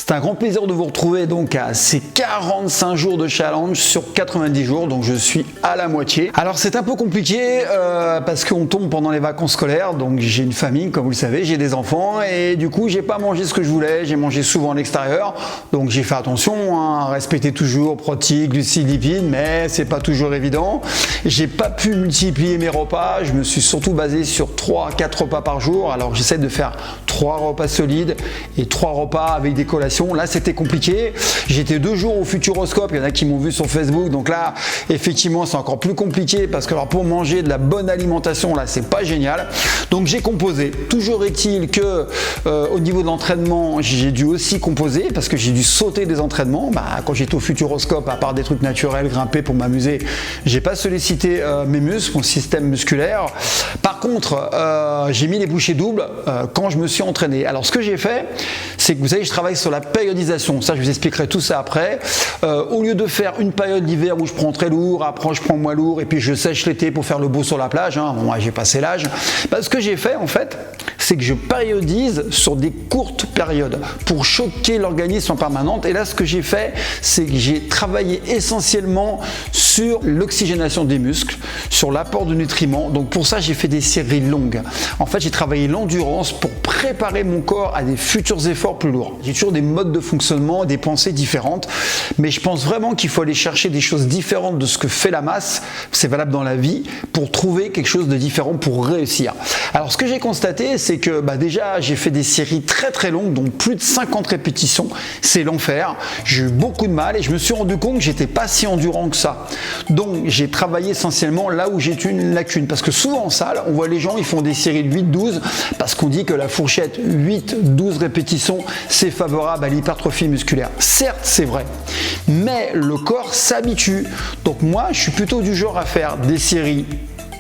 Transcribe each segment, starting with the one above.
C'est un grand plaisir de vous retrouver donc à ces 45 jours de challenge sur 90 jours, donc je suis à la moitié. Alors c'est un peu compliqué parce qu'on tombe pendant les vacances scolaires, donc j'ai une famille comme vous le savez, j'ai des enfants et du coup j'ai pas mangé ce que je voulais, j'ai mangé souvent à l'extérieur, donc j'ai fait attention à respecter toujours protéines, glucides, lipides, mais c'est pas toujours évident. J'ai pas pu multiplier mes repas, je me suis surtout basé sur 3-4 repas par jour, alors j'essaie de faire 3 repas solides et 3 repas avec des collations. Là c'était compliqué, j'étais 2 jours au Futuroscope, il y en a qui m'ont vu sur Facebook, donc là effectivement c'est encore plus compliqué parce que alors, pour manger de la bonne alimentation là c'est pas génial, donc j'ai composé. Toujours est-il que au niveau de l'entraînement j'ai dû aussi composer parce que j'ai dû sauter des entraînements. Quand j'étais au Futuroscope, à part des trucs naturels, grimper pour m'amuser, j'ai pas sollicité mes muscles, mon système musculaire. Par contre j'ai mis les bouchées doubles quand je me suis entraîné. Alors ce que j'ai fait, c'est que vous savez je travaille sur la périodisation, ça je vous expliquerai tout ça après. Au lieu de faire une période d'hiver où je prends très lourd, après je prends moins lourd et puis je sèche l'été pour faire le beau sur la plage, bon, moi j'ai passé l'âge, ce que j'ai fait en fait, c'est que je périodise sur des courtes périodes pour choquer l'organisme en permanence. Et là ce que j'ai fait, c'est que j'ai travaillé essentiellement sur l'oxygénation des muscles, sur l'apport de nutriments. Donc pour ça j'ai fait des séries longues. En fait j'ai travaillé l'endurance pour préparer mon corps à des futurs efforts plus lourds. J'ai toujours des modes de fonctionnement, des pensées différentes, mais je pense vraiment qu'il faut aller chercher des choses différentes de ce que fait la masse, c'est valable dans la vie, pour trouver quelque chose de différent pour réussir. Alors ce que j'ai constaté, c'est que déjà j'ai fait des séries très très longues, donc plus de 50 répétitions, c'est l'enfer, j'ai eu beaucoup de mal et je me suis rendu compte que j'étais pas si endurant que ça. Donc j'ai travaillé essentiellement là où j'ai une lacune, parce que souvent en salle, on voit les gens, ils font des séries de 8-12, parce qu'on dit que la fourchette 8-12 répétitions, c'est favorable à l'hypertrophie musculaire. Certes, c'est vrai, mais le corps s'habitue. Donc moi, je suis plutôt du genre à faire des séries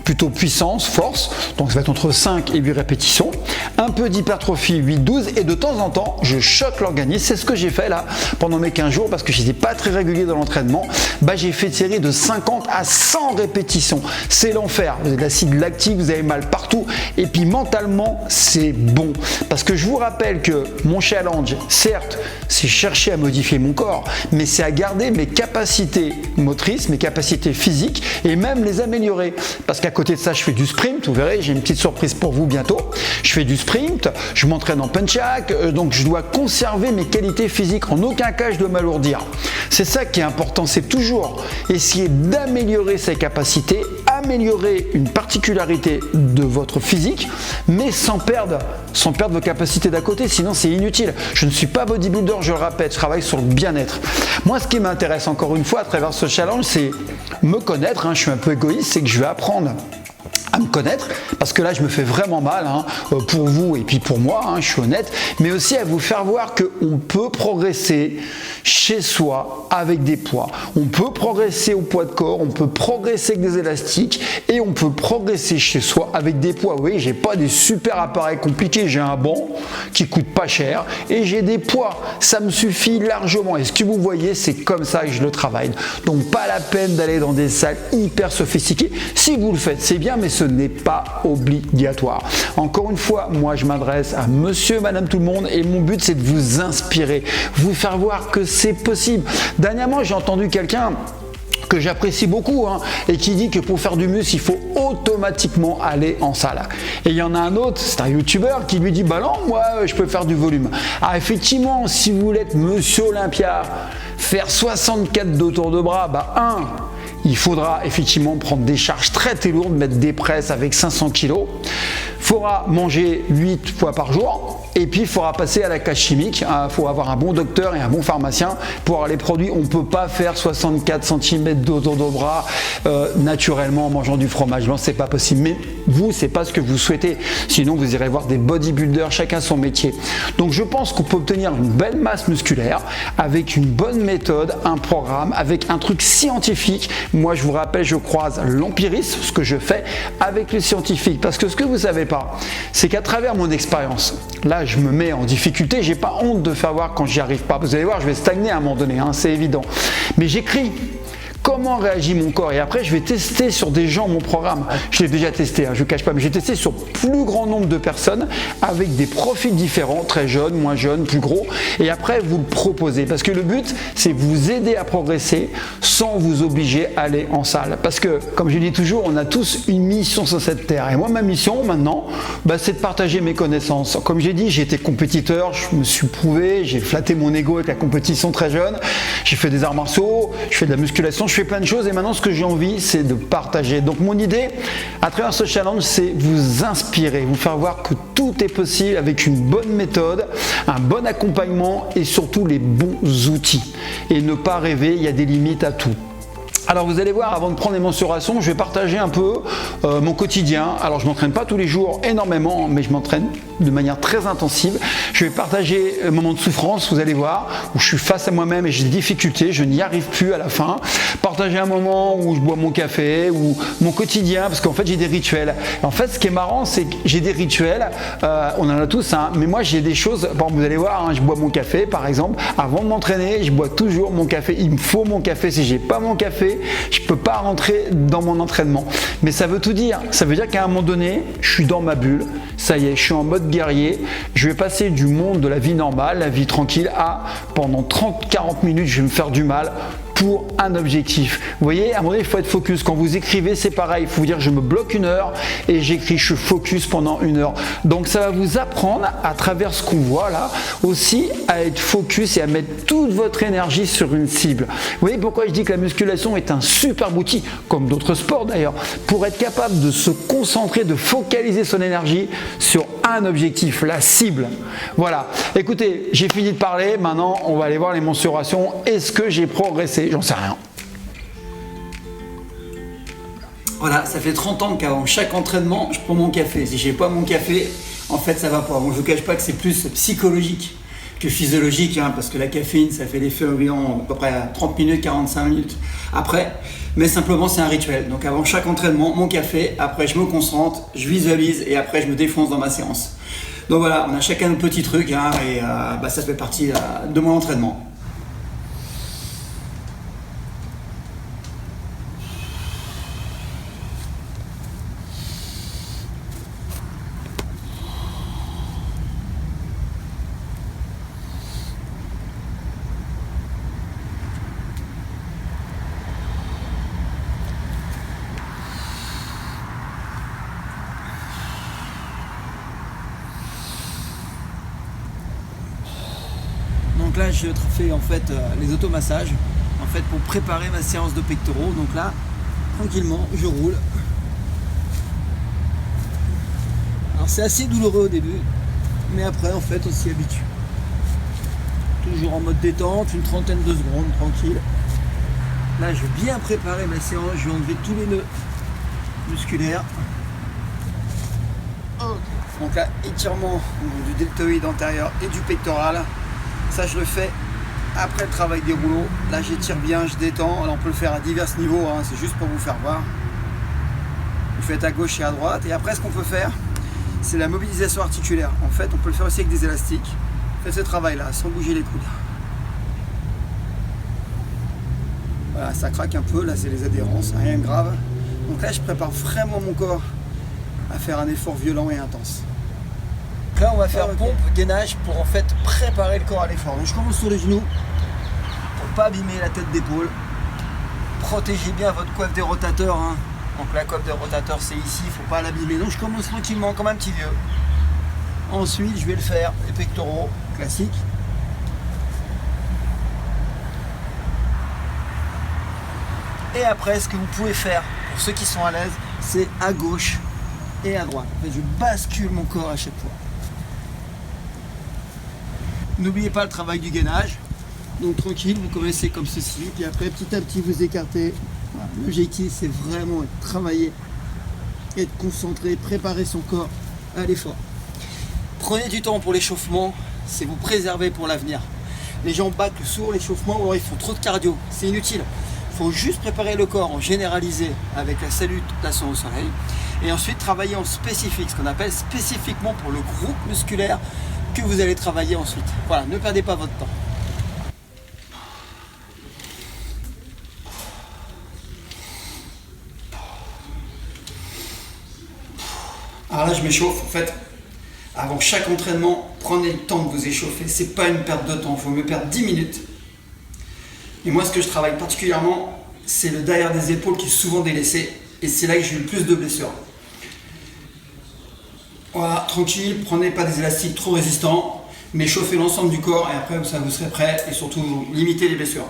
plutôt puissance, force, donc ça va être entre 5 et 8 répétitions, un peu d'hypertrophie 8-12 et de temps en temps je choque l'organisme. C'est ce que j'ai fait là pendant mes 15 jours parce que je n'étais pas très régulier dans l'entraînement. J'ai fait une série de 50 à 100 répétitions, c'est l'enfer, vous avez de l'acide lactique, vous avez mal partout et puis mentalement c'est bon parce que je vous rappelle que mon challenge, certes c'est chercher à modifier mon corps, mais c'est à garder mes capacités motrices, mes capacités physiques et même les améliorer, parce qu'à côté de ça, je fais du sprint, vous verrez, j'ai une petite surprise pour vous bientôt. Je fais du sprint, je m'entraîne en punch-jack, donc je dois conserver mes qualités physiques. En aucun cas, je dois m'alourdir. C'est ça qui est important, c'est toujours essayer d'améliorer ses capacités, améliorer une particularité de votre physique, mais sans perdre vos capacités d'à côté, sinon c'est inutile. Je ne suis pas bodybuilder, je le répète, je travaille sur le bien-être. Moi, ce qui m'intéresse encore une fois à travers ce challenge, c'est me connaître, je suis un peu égoïste, c'est que je vais apprendre à me connaître, parce que là je me fais vraiment mal pour vous et puis pour moi, je suis honnête, mais aussi à vous faire voir qu'on peut progresser chez soi avec des poids, on peut progresser au poids de corps, on peut progresser avec des élastiques et on peut progresser chez soi avec des poids. Oui, j'ai pas des super appareils compliqués, j'ai un banc qui coûte pas cher et j'ai des poids, ça me suffit largement et ce que vous voyez c'est comme ça que je le travaille, donc pas la peine d'aller dans des salles hyper sophistiquées. Si vous le faites c'est bien, mais ce n'est pas obligatoire. Encore une fois, moi je m'adresse à monsieur, madame, tout le monde et mon but c'est de vous inspirer, vous faire voir que c'est possible. Dernièrement, j'ai entendu quelqu'un que j'apprécie beaucoup et qui dit que pour faire du muscle, il faut automatiquement aller en salle. Et il y en a un autre, c'est un youtubeur qui lui dit bah non, moi je peux faire du volume. Ah effectivement, si vous voulez être monsieur Olympia, faire 64 de tour de bras, il faudra effectivement prendre des charges très très lourdes, mettre des presses avec 500 kg. Il faudra manger 8 fois par jour. Et puis il faudra passer à la cage chimique, il faut avoir un bon docteur et un bon pharmacien pour avoir les produits. On ne peut pas faire 64 cm d'autour de bras naturellement en mangeant du fromage blanc, c'est pas possible. Mais vous, c'est pas ce que vous souhaitez. Sinon, vous irez voir des bodybuilders, chacun son métier. Donc je pense qu'on peut obtenir une belle masse musculaire avec une bonne méthode, un programme, avec un truc scientifique. Moi, je vous rappelle, je croise l'empirisme, ce que je fais avec les scientifiques. Parce que ce que vous savez pas, c'est qu'à travers mon expérience, là, je me mets en difficulté, j'ai pas honte de faire voir quand j'y arrive pas. Vous allez voir, je vais stagner à un moment donné, c'est évident. Mais j'écris. comment réagit mon corps. Et après, je vais tester sur des gens mon programme. Je l'ai déjà testé, hein, je ne cache pas, mais j'ai testé sur plus grand nombre de personnes avec des profils différents, très jeunes, moins jeunes, plus gros. Et après, vous le proposez. Parce que le but, c'est vous aider à progresser sans vous obliger à aller en salle. Parce que, comme je dis toujours, on a tous une mission sur cette terre. Et moi, ma mission maintenant, c'est de partager mes connaissances. Comme j'ai dit, j'ai été compétiteur, je me suis prouvé, j'ai flatté mon ego avec la compétition très jeune, j'ai fait des arts martiaux, je fais de la musculation, je fais plein de choses et maintenant ce que j'ai envie, c'est de partager. Donc mon idée, à travers ce challenge, c'est vous inspirer, vous faire voir que tout est possible avec une bonne méthode, un bon accompagnement et surtout les bons outils. Et ne pas rêver, il y a des limites à tout. Alors vous allez voir, avant de prendre les mensurations, je vais partager un peu mon quotidien. Alors je ne m'entraîne pas tous les jours énormément, mais je m'entraîne de manière très intensive. Je vais partager un moment de souffrance, vous allez voir, où je suis face à moi-même et j'ai des difficultés, je n'y arrive plus à la fin. Partager un moment où je bois mon café, ou mon quotidien, parce qu'en fait j'ai des rituels. En fait, ce qui est marrant, c'est que j'ai des rituels, on en a tous, hein, mais moi j'ai des choses, par exemple, vous allez voir, hein, je bois mon café par exemple, avant de m'entraîner, je bois toujours mon café, il me faut mon café, si j'ai pas mon café, je ne peux pas rentrer dans mon entraînement. Mais ça veut tout dire. Ça veut dire qu'à un moment donné, je suis dans ma bulle. Ça y est, je suis en mode guerrier. Je vais passer du monde de la vie normale, la vie tranquille, à pendant 30-40 minutes, je vais me faire du mal pour un objectif. Vous voyez, à un moment donné, il faut être focus. Quand vous écrivez, c'est pareil. Il faut vous dire, je me bloque 1 heure et j'écris, je suis focus pendant 1 heure. Donc, ça va vous apprendre, à travers ce qu'on voit là, aussi à être focus et à mettre toute votre énergie sur une cible. Vous voyez pourquoi je dis que la musculation est un superbe outil, comme d'autres sports d'ailleurs, pour être capable de se concentrer, de focaliser son énergie sur un objectif, la cible. Voilà. Écoutez, j'ai fini de parler. Maintenant, on va aller voir les mensurations. Est-ce que j'ai progressé ? J'en sais rien. Voilà, ça fait 30 ans qu'avant chaque entraînement, je prends mon café. Si j'ai pas mon café, en fait, ça va pas. Bon, je vous cache pas que c'est plus psychologique que physiologique, hein, parce que la caféine, ça fait l'effet environ à peu près 30 minutes, 45 minutes après. Mais simplement, c'est un rituel. Donc avant chaque entraînement, mon café, après je me concentre, je visualise et après je me défonce dans ma séance. Donc voilà, on a chacun nos petits trucs, hein, et ça fait partie de mon entraînement. Donc là, je fais en fait les automassages en fait pour préparer ma séance de pectoraux. Donc là, tranquillement, je roule. Alors c'est assez douloureux au début, mais après en fait on s'y habitue. Toujours en mode détente, une trentaine de secondes, tranquille. Là, je vais bien préparer ma séance, je vais enlever tous les nœuds musculaires. Donc là, étirement du deltoïde antérieur et du pectoral. Ça, je le fais après le travail des rouleaux. Là, j'étire bien, je détends. Alors, on peut le faire à divers niveaux, hein. C'est juste pour vous faire voir. Vous faites à gauche et à droite. Et après, ce qu'on peut faire, c'est la mobilisation articulaire. En fait, on peut le faire aussi avec des élastiques. Faites ce travail-là, sans bouger les coudes. Voilà, ça craque un peu. Là, c'est les adhérences, rien de grave. Donc là, je prépare vraiment mon corps à faire un effort violent et intense. Là, on va faire pompe, gainage pour en fait préparer le corps à l'effort. Donc je commence sur les genoux pour pas abîmer la tête d'épaule. Protégez bien votre coiffe des rotateurs, hein. Donc la coiffe des rotateurs, c'est ici, il ne faut pas l'abîmer. Donc je commence tranquillement comme un petit vieux. Ensuite, je vais le faire les pectoraux classiques. Et après, ce que vous pouvez faire pour ceux qui sont à l'aise, c'est à gauche et à droite. En fait, je bascule mon corps à chaque fois. N'oubliez pas le travail du gainage. Donc tranquille, vous commencez comme ceci, puis après petit à petit vous écartez. Voilà. L'objectif, c'est vraiment de travailler, être concentré, préparer son corps à l'effort. Prenez du temps pour l'échauffement, c'est vous préserver pour l'avenir. Les gens bâclent souvent l'échauffement ou alors ils font trop de cardio, c'est inutile. Il faut juste préparer le corps en généralisé avec la salutation au soleil et ensuite travailler en spécifique, ce qu'on appelle spécifiquement pour le groupe musculaire que vous allez travailler ensuite. Voilà, ne perdez pas votre temps. Alors là, je m'échauffe. En fait, avant chaque entraînement, prenez le temps de vous échauffer. C'est pas une perte de temps. Il faut mieux perdre 10 minutes. Et moi, ce que je travaille particulièrement, c'est le derrière des épaules qui est souvent délaissé. Et c'est là que j'ai eu le plus de blessures. Voilà, tranquille, prenez pas des élastiques trop résistants, mais chauffez l'ensemble du corps et après ça vous serez prêt et surtout limitez les blessures.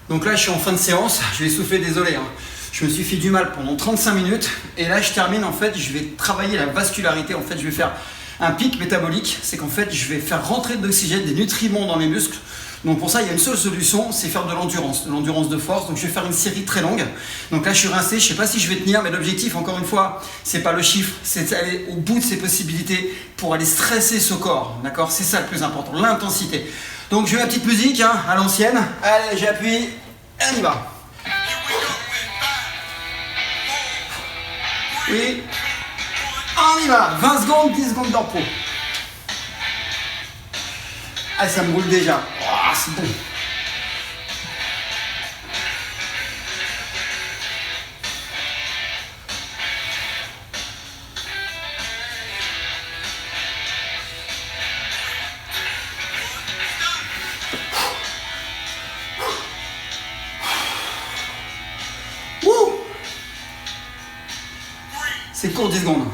Donc là je suis en fin de séance, je vais souffler, désolé, hein. Je me suis fait du mal pendant 35 minutes et là je termine, en fait je vais travailler la vascularité, en fait je vais faire un pic métabolique, c'est qu'en fait je vais faire rentrer de l'oxygène, des nutriments dans mes muscles. Donc pour ça il y a une seule solution, c'est faire de l'endurance de force. Donc je vais faire une série très longue. Donc là je suis rincé, je ne sais pas si je vais tenir, mais l'objectif encore une fois, c'est pas le chiffre, c'est d'aller au bout de ses possibilités pour aller stresser ce corps. D'accord? C'est ça le plus important, l'intensité. Donc je mets ma petite musique hein, à l'ancienne. Allez, j'appuie et on y va. Oui, on y va. 20 secondes, 10 secondes de repos. Ah, ça me roule déjà. Oh, c'est bon. Wouh! C'est court, 10 secondes.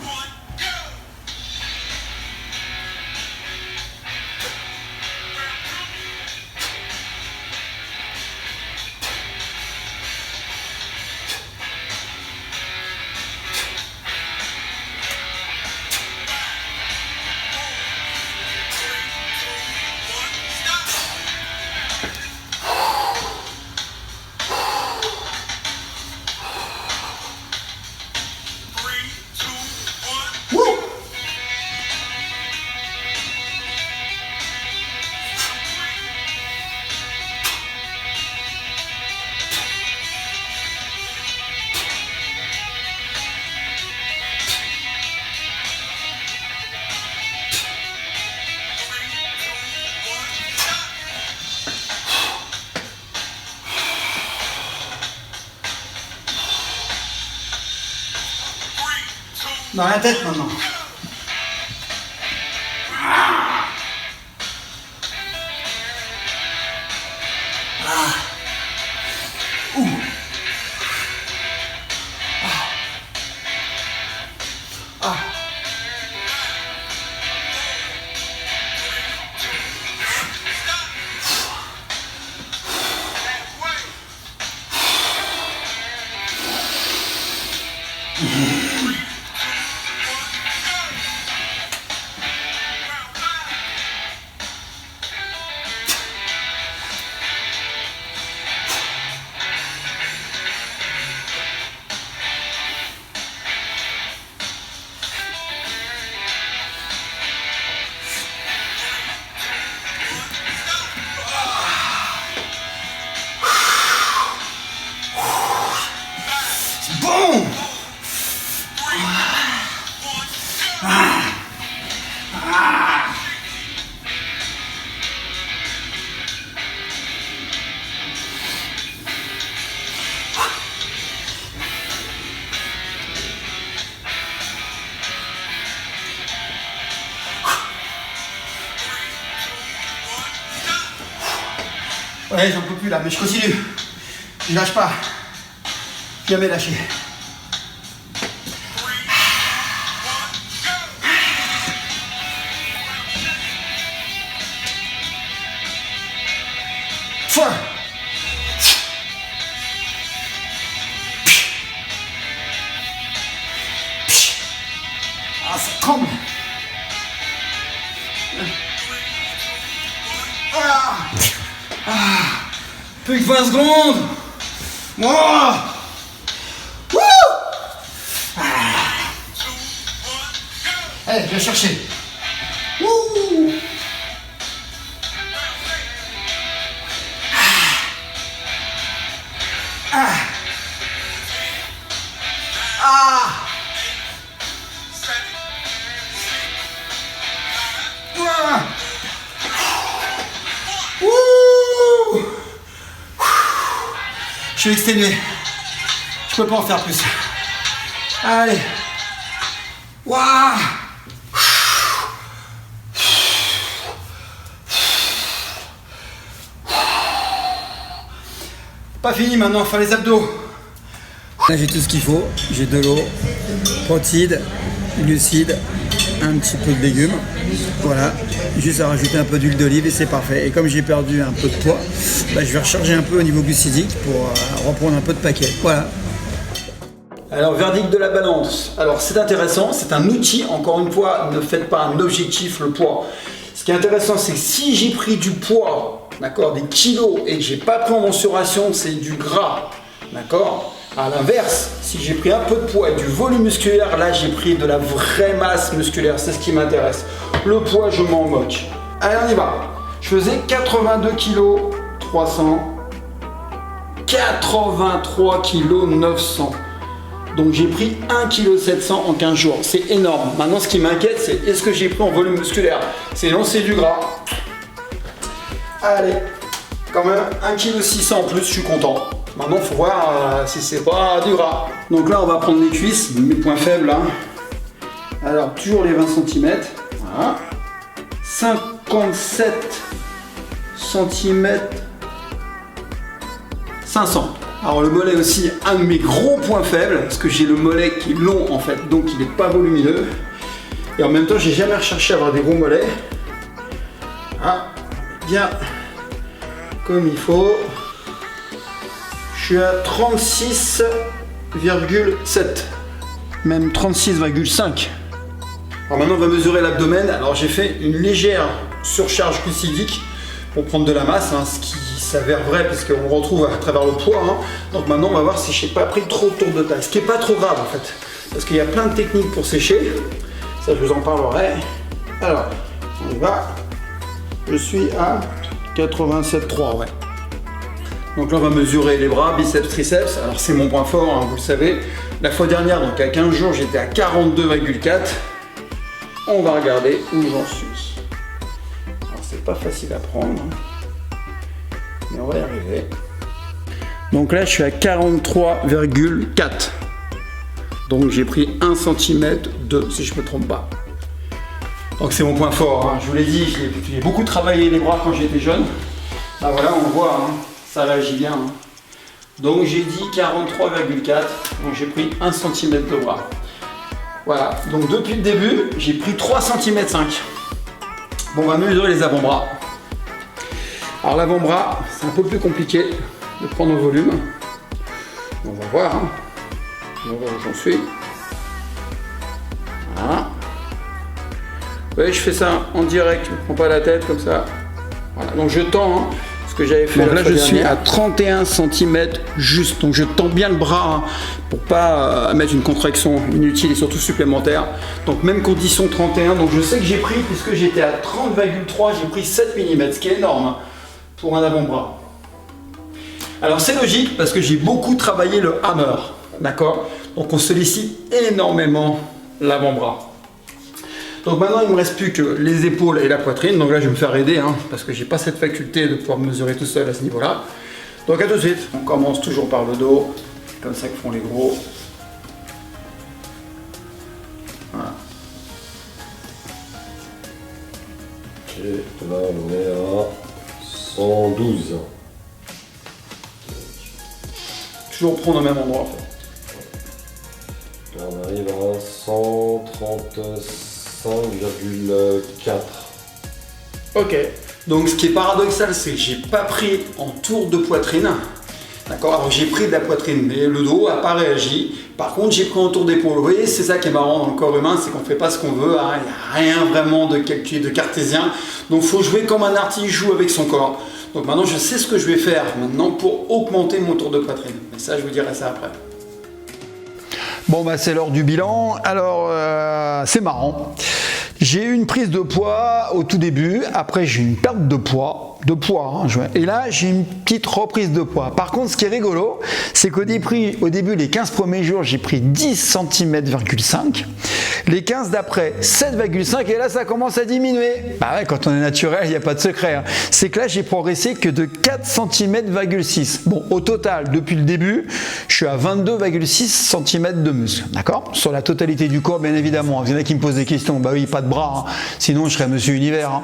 Dans la tête maintenant. Bon! Ouais, j'en peux plus là, mais je continue. Je lâche pas. Jamais lâché. Fort. Ah, ça tremble. Plus que 20 secondes. Oh. Allez, je vais chercher. Wouh. Je suis exténué. Je peux pas en faire plus. Allez. Waouh! Pas fini maintenant, il faut les abdos. Là j'ai tout ce qu'il faut, j'ai de l'eau, protéines, glucides, un petit peu de légumes. Voilà, juste à rajouter un peu d'huile d'olive et c'est parfait. Et comme j'ai perdu un peu de poids, je vais recharger un peu au niveau glucidique pour reprendre un peu de paquet. Voilà. Alors, verdict de la balance. Alors, c'est intéressant, c'est un outil. Encore une fois, ne faites pas un objectif, le poids. Ce qui est intéressant, c'est que si j'ai pris du poids, d'accord, des kilos, et que j'ai pas pris en mensuration, c'est du gras, d'accord. À l'inverse, si j'ai pris un peu de poids et du volume musculaire, là, j'ai pris de la vraie masse musculaire. C'est ce qui m'intéresse. Le poids, je m'en moque. Allez, on y va. Je faisais 82 kg 300, 83 kg 900. Donc j'ai pris 1,7 kg en 15 jours. C'est énorme. Maintenant, ce qui m'inquiète, c'est est-ce que j'ai pris en volume musculaire? Sinon, c'est du gras. Allez, quand même 1,6 kg en plus, je suis content. Maintenant, il faut voir si c'est pas du gras. Donc là, on va prendre les cuisses, mes points faibles. Hein. Alors, toujours les 20 cm. Voilà. 57 cm 500. Alors le mollet aussi, un de mes gros points faibles, parce que j'ai le mollet qui est long en fait, donc il n'est pas volumineux. Et en même temps, j'ai jamais recherché à avoir des gros mollets. Ah, bien comme il faut. Je suis à 36,7, même 36,5. Alors maintenant, on va mesurer l'abdomen. Alors j'ai fait une légère surcharge glucidique pour prendre de la masse, hein, ce qui s'avère vrai puisqu'on retrouve à travers le poids. Hein. Donc maintenant, on va voir si je n'ai pas pris trop de tours de taille, ce qui n'est pas trop grave en fait, parce qu'il y a plein de techniques pour sécher. Ça, je vous en parlerai. Alors, on y va. Je suis à 87,3, ouais. Donc là, on va mesurer les bras, biceps, triceps. Alors, c'est mon point fort, hein, vous le savez. La fois dernière, donc à 15 jours, j'étais à 42,4. On va regarder où j'en suis. Alors, c'est pas facile à prendre, mais on va y arriver. Donc là, je suis à 43,4. Donc, j'ai pris 1 cm de, si je ne me trompe pas. Donc, c'est mon point fort. Hein. Je vous l'ai dit, j'ai beaucoup travaillé les bras quand j'étais jeune. Là, voilà, on voit. Hein. Ça réagit bien. Hein. Donc j'ai dit 43,4, donc j'ai pris 1 cm de bras. Voilà, donc depuis le début, j'ai pris 3,5 cm. Bon, on va mesurer les avant-bras. Alors l'avant-bras, c'est un peu plus compliqué de prendre au volume. On va voir. Hein. On va voir où j'en suis. Voilà. Oui, je fais ça en direct, je ne prends pas la tête comme ça. Voilà, donc je tends. Hein. Que j'avais fait. Donc là, je suis à 31 cm juste. Donc je tends bien le bras hein, pour pas mettre une contraction inutile et surtout supplémentaire. Donc même condition 31. Donc je sais que j'ai pris, puisque j'étais à 30,3, j'ai pris 7 mm, ce qui est énorme hein, pour un avant-bras. Alors c'est logique parce que j'ai beaucoup travaillé le hammer. D'accord? Donc on sollicite énormément l'avant-bras. Donc maintenant, il ne me reste plus que les épaules et la poitrine. Donc là, je vais me faire aider, hein, parce que j'ai pas cette faculté de pouvoir mesurer tout seul à ce niveau-là. Donc à tout de suite. On commence toujours par le dos. C'est comme ça que font les gros. Voilà. Et là, on est à 112. Toujours prendre au même endroit, en fait. Là, on arrive à 135,4. Ok. Donc ce qui est paradoxal, c'est que j'ai pas pris en tour de poitrine. D'accord. Alors j'ai pris de la poitrine, mais le dos n'a pas réagi. Par contre, j'ai pris en tour d'épaule. Vous voyez, c'est ça qui est marrant dans le corps humain, c'est qu'on ne fait pas ce qu'on veut. Hein. Il n'y a rien vraiment de cartésien. Donc il faut jouer comme un artiste joue avec son corps. Donc maintenant, je sais ce que je vais faire maintenant pour augmenter mon tour de poitrine. Mais ça, je vous dirai ça après. Bon, bah, c'est l'heure du bilan. Alors, c'est marrant. J'ai eu une prise de poids au tout début. Après, j'ai eu une perte de poids. de poids. Hein, et là, j'ai une petite reprise de poids. Par contre, ce qui est rigolo, c'est qu'au début, les 15 premiers jours, j'ai pris 10 cm,5. Les 15 d'après, 7,5. Et là, ça commence à diminuer. Bah ouais, quand on est naturel, il n'y a pas de secret. Hein. C'est que là, j'ai progressé que de 4 cm,6. Bon, au total, depuis le début, je suis à 22,6 cm de muscle. D'accord? Sur la totalité du corps, bien évidemment. Il y en a qui me posent des questions. Bah oui, pas de bras. Hein. Sinon, je serais Monsieur Univers. Hein.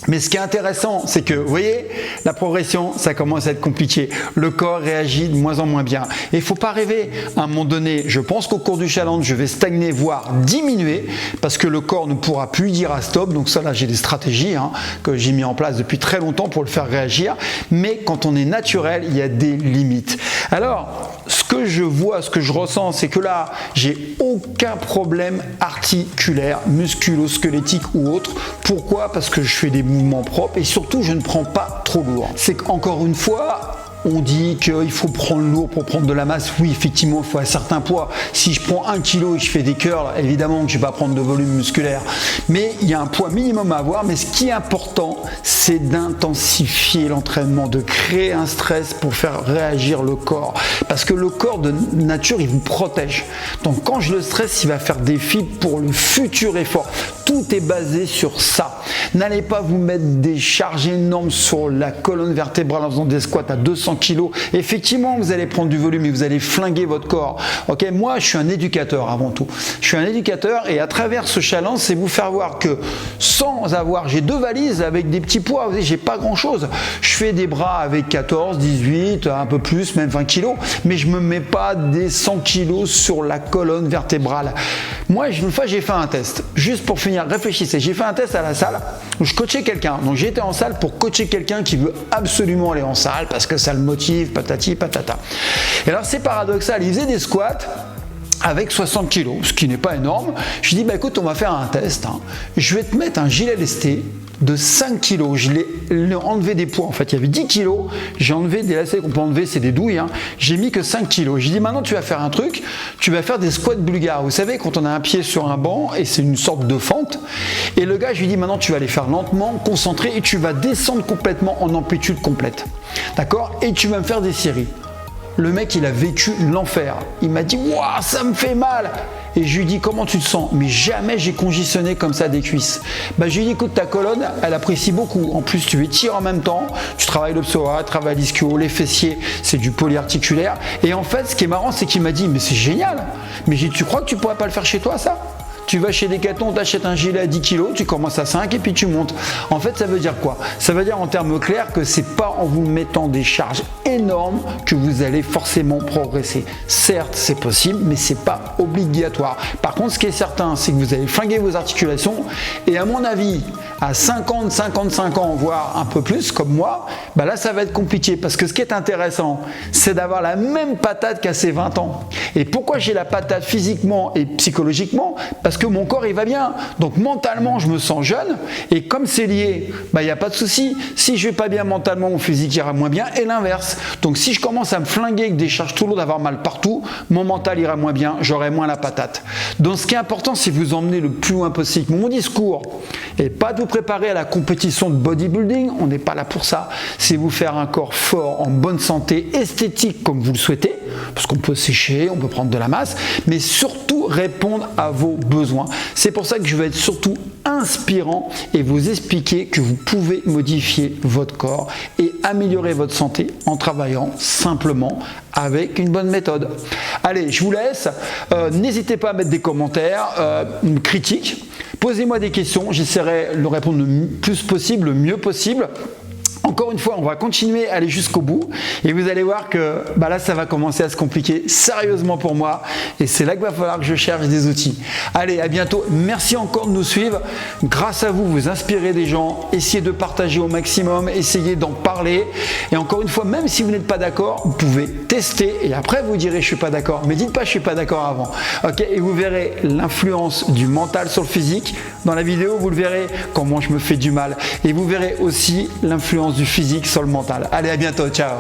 Mais ce qui est intéressant, c'est que, vous voyez, la progression, ça commence à être compliqué. Le corps réagit de moins en moins bien. Et il ne faut pas rêver. À un moment donné, je pense qu'au cours du challenge, je vais stagner, voire diminuer, parce que le corps ne pourra plus dire à stop. Donc ça, là, j'ai des stratégies que j'ai mis en place depuis très longtemps pour le faire réagir. Mais quand on est naturel, il y a des limites. Alors, ce que je vois, ce que je ressens, c'est que là, j'ai aucun problème articulaire, musculo-squelettique ou autre. Pourquoi? Parce que je fais des mouvements propres et surtout, je ne prends pas trop lourd. C'est qu'encore une fois, on dit qu'il faut prendre lourd pour prendre de la masse. Oui, effectivement, il faut un certain poids. Si je prends 1 kg et je fais des curls, évidemment que je ne vais pas prendre de volume musculaire. Mais il y a un poids minimum à avoir. Mais ce qui est important, c'est d'intensifier l'entraînement, de créer un stress pour faire réagir le corps. Parce que le corps de nature, il vous protège. Donc quand je le stresse, il va faire des fibres pour le futur effort. Tout est basé sur ça. N'allez pas vous mettre des charges énormes sur la colonne vertébrale en faisant des squats à 200 kg. Effectivement, vous allez prendre du volume et vous allez flinguer votre corps. Ok, moi, je suis un éducateur avant tout. Je suis un éducateur et à travers ce challenge, c'est vous faire voir que sans avoir, j'ai 2 valises avec des petits poids. Vous voyez, j'ai pas grand chose. Je fais des bras avec 14, 18, un peu plus, même 20 kg, mais je me mets pas des 100 kg sur la colonne vertébrale. Moi, une fois, j'ai fait un test. Juste pour finir, réfléchissez. J'ai fait un test à la salle où je coachais quelqu'un. Donc, j'ai été en salle pour coacher quelqu'un qui veut absolument aller en salle parce que ça le motive, patati, patata. Et alors, c'est paradoxal. Il faisait des squats avec 60 kg, ce qui n'est pas énorme. Je lui dis, bah écoute, on va faire un test. Je vais te mettre un gilet lesté de 5 kg. Je l'ai enlevé des poids. En fait, il y avait 10 kg. J'ai enlevé des lacets qu'on peut enlever, c'est des douilles. J'ai mis que 5 kg. J'ai dit, maintenant, tu vas faire un truc. Tu vas faire des squats bulgares. Vous savez, quand on a un pied sur un banc et c'est une sorte de fente. Et le gars, je lui dis, maintenant, tu vas les faire lentement, concentré et tu vas descendre complètement en amplitude complète. D'accord? Et tu vas me faire des séries. Le mec, il a vécu l'enfer. Il m'a dit, waouh, ça me fait mal. Et je lui dis, comment tu te sens? Mais jamais j'ai congestionné comme ça des cuisses. Bah, je lui dis, écoute, ta colonne, elle apprécie beaucoup. En plus, tu étires en même temps. Tu travailles le psoas, tu travailles l'ischio, les fessiers, c'est du polyarticulaire. Et en fait, ce qui est marrant, c'est qu'il m'a dit, mais c'est génial. Mais j'ai dit, tu crois que tu pourrais pas le faire chez toi, ça? Tu vas chez Decathlon, tu achètes un gilet à 10 kg, tu commences à 5 et puis tu montes. En fait, ça veut dire quoi? Ça veut dire en termes clairs que c'est pas en vous mettant des charges énormes que vous allez forcément progresser. Certes, c'est possible, mais c'est pas obligatoire. Par contre, ce qui est certain, c'est que vous allez flinguer vos articulations et à mon avis, à 50, 55 ans, voire un peu plus, comme moi, bah là, ça va être compliqué parce que ce qui est intéressant, c'est d'avoir la même patate qu'à ses 20 ans. Et pourquoi j'ai la patate physiquement et psychologiquement? Parce que mon corps, il va bien. Donc, mentalement, je me sens jeune. Et comme c'est lié, bah, il n'y a pas de souci. Si je vais pas bien mentalement, mon physique ira moins bien. Et l'inverse. Donc, si je commence à me flinguer avec des charges trop lourdes, avoir mal partout, mon mental ira moins bien. J'aurai moins la patate. Donc, ce qui est important, c'est vous emmener le plus loin possible. Mon discours n'est pas de vous préparer à la compétition de bodybuilding. On n'est pas là pour ça. C'est vous faire un corps fort, en bonne santé, esthétique comme vous le souhaitez. Parce qu'on peut sécher, on peut prendre de la masse. Mais surtout, répondre à vos besoins. C'est pour ça que je vais être surtout inspirant et vous expliquer que vous pouvez modifier votre corps et améliorer votre santé en travaillant simplement avec une bonne méthode. Allez, je vous laisse. N'hésitez pas à mettre des commentaires, critiques. Posez-moi des questions. J'essaierai de répondre le plus possible, le mieux possible. Encore une fois, on va continuer à aller jusqu'au bout et vous allez voir que bah là, ça va commencer à se compliquer sérieusement pour moi et c'est là qu'il va falloir que je cherche des outils. Allez, à bientôt. Merci encore de nous suivre. Grâce à vous, vous inspirez des gens. Essayez de partager au maximum. Essayez d'en parler. Et encore une fois, même si vous n'êtes pas d'accord, vous pouvez tester et après vous direz je suis pas d'accord. Mais dites pas je suis pas d'accord avant. Ok, et vous verrez l'influence du mental sur le physique. Dans la vidéo, vous le verrez comment je me fais du mal et vous verrez aussi l'influence du physique sur le mental. Allez, à bientôt, ciao.